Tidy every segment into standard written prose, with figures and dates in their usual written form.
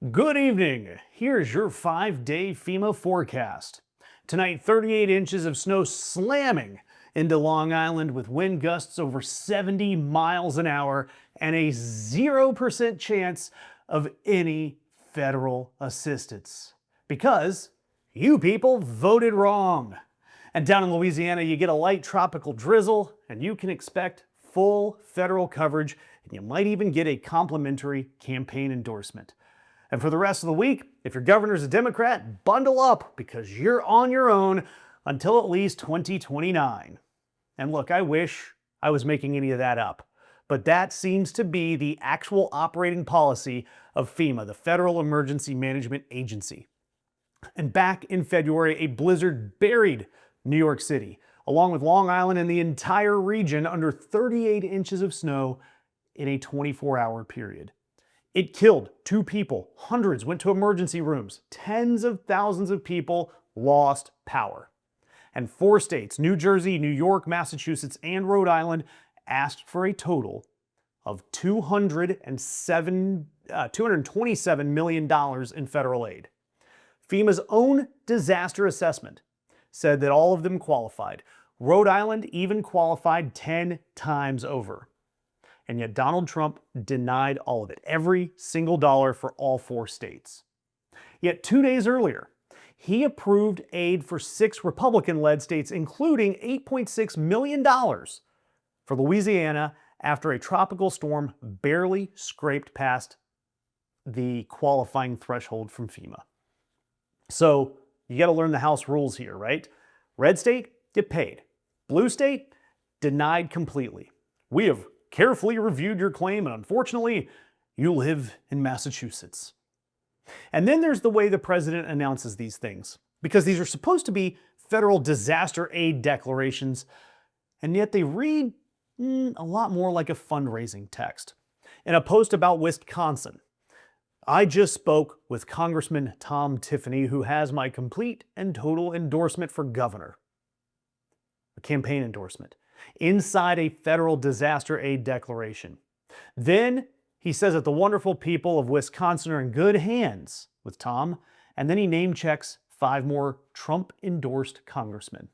Good evening. Here's your 5-day FEMA forecast. Tonight, 38 inches of snow slamming into Long Island with wind gusts over 70 miles an hour and a 0% chance of any federal assistance. Because you people voted wrong. And down in Louisiana, you get a light tropical drizzle and you can expect full federal coverage, and you might even get a complimentary campaign endorsement. And for the rest of the week, if your governor's a Democrat, bundle up because you're on your own until at least 2029. And look, I wish I was making any of that up, but that seems to be the actual operating policy of FEMA, the Federal Emergency Management Agency. And back in February, a blizzard buried New York City, along with Long Island and the entire region under 38 inches of snow in a 24-hour period. It killed 2 people, hundreds went to emergency rooms, tens of thousands of people lost power. And 4 states, New Jersey, New York, Massachusetts, and Rhode Island, asked for a total of $227 million in federal aid. FEMA's own disaster assessment said that all of them qualified. Rhode Island even qualified 10 times over. And yet Donald Trump denied all of it, every single dollar for all 4 states. Yet 2 days earlier, he approved aid for 6 Republican-led states, including $8.6 million for Louisiana after a tropical storm barely scraped past the qualifying threshold from FEMA. So you got to learn the House rules here, right? Red state, get paid. Blue state, denied completely. We have carefully reviewed your claim, and unfortunately, you live in Massachusetts. And then there's the way the president announces these things, because these are supposed to be federal disaster aid declarations, and yet they read a lot more like a fundraising text. In a post about Wisconsin, I just spoke with Congressman Tom Tiffany, who has my complete and total endorsement for governor. A campaign endorsement inside a federal disaster aid declaration. Then he says that the wonderful people of Wisconsin are in good hands with Tom, and then he name checks 5 more Trump-endorsed congressmen.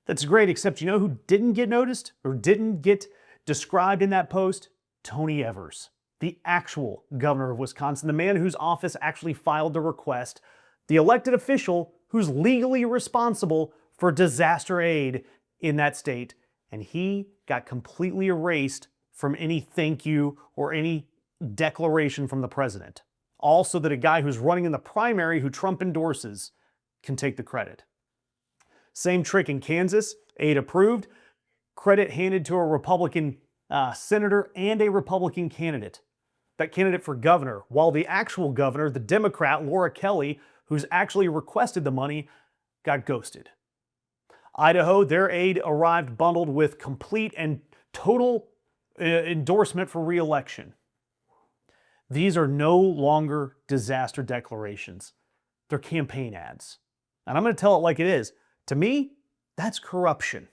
That's great, except you know who didn't get noticed or didn't get described in that post? Tony Evers, the actual governor of Wisconsin, the man whose office actually filed the request, the elected official who's legally responsible for disaster aid in that state, and he got completely erased from any thank you or any declaration from the president. All so that a guy who's running in the primary who Trump endorses can take the credit. Same trick in Kansas, aid approved, credit handed to a Republican senator and a Republican candidate. That candidate for governor, while the actual governor, the Democrat Laura Kelly, who's actually requested the money, got ghosted. Idaho, their aid arrived bundled with complete and total endorsement for re-election. These are no longer disaster declarations. They're campaign ads. And I'm going to tell it like it is. To me, that's corruption.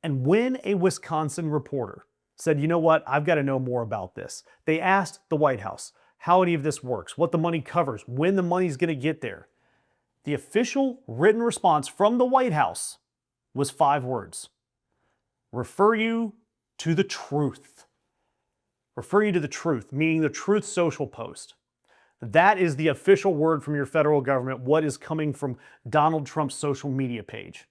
And when a Wisconsin reporter said, you know what, I've got to know more about this, they asked the White House how any of this works, what the money covers, when the money's going to get there. The official written response from the White House was 5 words. Refer you to the truth. Refer you to the truth, meaning the Truth Social post. That is the official word from your federal government, what is coming from Donald Trump's social media page.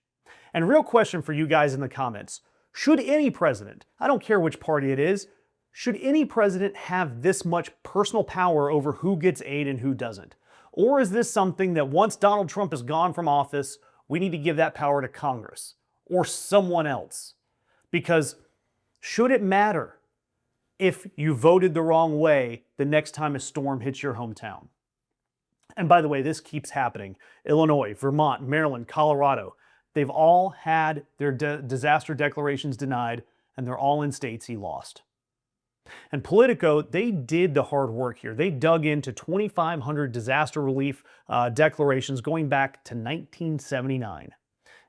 And real question for you guys in the comments. Should any president, I don't care which party it is, should any president have this much personal power over who gets aid and who doesn't? Or is this something that once Donald Trump is gone from office, we need to give that power to Congress or someone else? Because should it matter if you voted the wrong way the next time a storm hits your hometown? And by the way, this keeps happening. Illinois, Vermont, Maryland, Colorado, they've all had their disaster declarations denied, and they're all in states he lost. And Politico, they did the hard work here. They dug into 2,500 disaster relief declarations going back to 1979.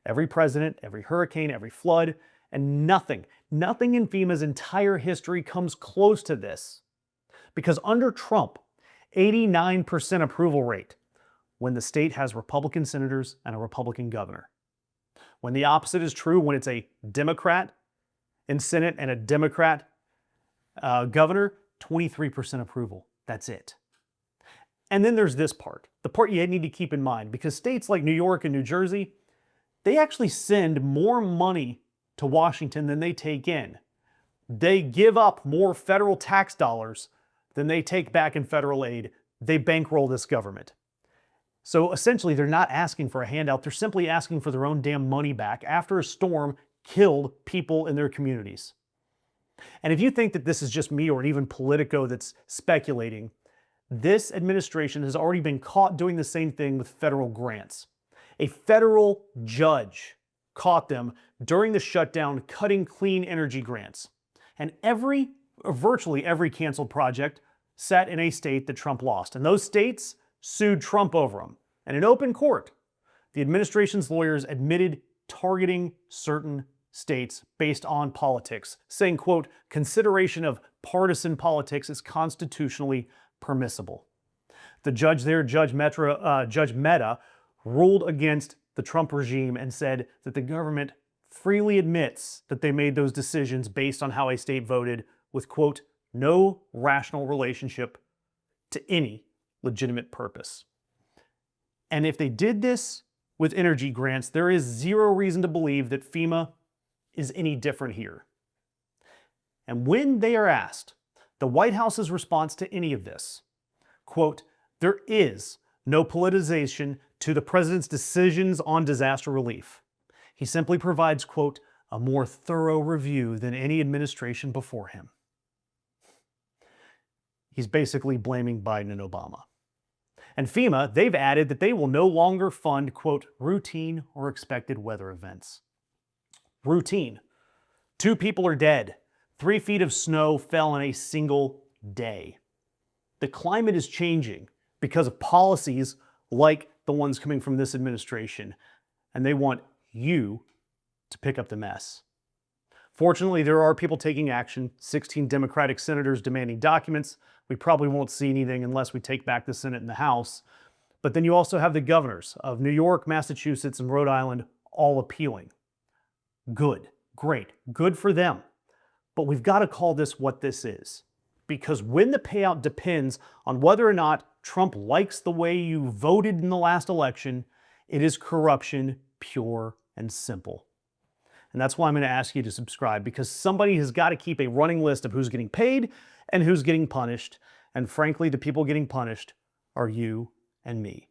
Every president, every hurricane, every flood, and nothing in FEMA's entire history comes close to this. Because under Trump, 89% approval rate when the state has Republican senators and a Republican governor. When the opposite is true, when it's a Democrat in Senate and a Democrat governor, 23% approval. That's it. And then there's this part, the part you need to keep in mind, because states like New York and New Jersey, they actually send more money to Washington than they take in. They give up more federal tax dollars than they take back in federal aid. They bankroll this government. So essentially, they're not asking for a handout. They're simply asking for their own damn money back after a storm killed people in their communities. And if you think that this is just me or even Politico that's speculating, this administration has already been caught doing the same thing with federal grants. A federal judge caught them during the shutdown cutting clean energy grants. And virtually every canceled project sat in a state that Trump lost. And those states sued Trump over them. And in open court, the administration's lawyers admitted targeting certain states based on politics, saying, quote, consideration of partisan politics is constitutionally permissible. The judge there, Judge Mehta, ruled against the Trump regime and said that the government freely admits that they made those decisions based on how a state voted with, quote, no rational relationship to any legitimate purpose. And if they did this with energy grants, there is zero reason to believe that FEMA is any different here. And when they are asked the White House's response to any of this, quote, there is no politicization to the president's decisions on disaster relief. He simply provides, quote, a more thorough review than any administration before him. He's basically blaming Biden and Obama. And FEMA, they've added that they will no longer fund, quote, routine or expected weather events. Routine. 2 people are dead. 3 feet of snow fell in a single day. The climate is changing because of policies like the ones coming from this administration, and they want you to pick up the mess. Fortunately, there are people taking action, 16 Democratic senators demanding documents. We probably won't see anything unless we take back the Senate and the House. But then you also have the governors of New York, Massachusetts, and Rhode Island all appealing. Good, great, good for them. But we've got to call this what this is. Because when the payout depends on whether or not Trump likes the way you voted in the last election, it is corruption, pure and simple. And that's why I'm going to ask you to subscribe, because somebody has got to keep a running list of who's getting paid and who's getting punished. And frankly, the people getting punished are you and me.